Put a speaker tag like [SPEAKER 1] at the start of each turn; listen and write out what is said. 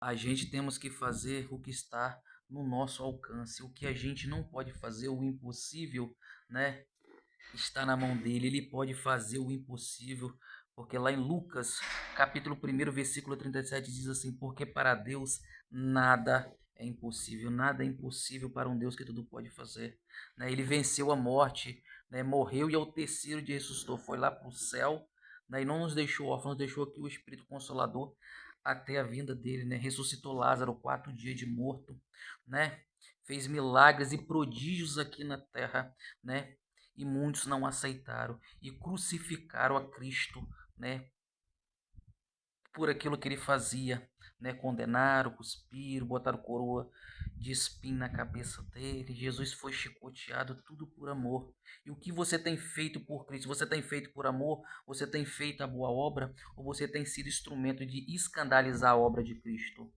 [SPEAKER 1] A gente temos que fazer o que está no nosso alcance. O que a gente não pode fazer, o impossível, né? Está na mão dele. Ele pode fazer o impossível. Porque lá em Lucas, capítulo 1, versículo 37 diz assim: porque para Deus nada é impossível, nada é impossível para um Deus que tudo pode fazer. Né? Ele venceu a morte, né? Morreu e ao terceiro dia ressuscitou, foi lá para o céu, né? E não nos deixou órfãos, nos deixou aqui o Espírito Consolador até a vinda dele, né? Ressuscitou Lázaro 4 dias de morto, né? Fez milagres e prodígios aqui na terra, né? E muitos não aceitaram e crucificaram a Cristo, né? Por aquilo que ele fazia, né? Condenaram, cuspiram, botaram coroa de espinho na cabeça dele. Jesus foi chicoteado, tudo por amor. E o que você tem feito por Cristo? Você tem feito por amor? Você tem feito a boa obra? Ou você tem sido instrumento de escandalizar a obra de Cristo?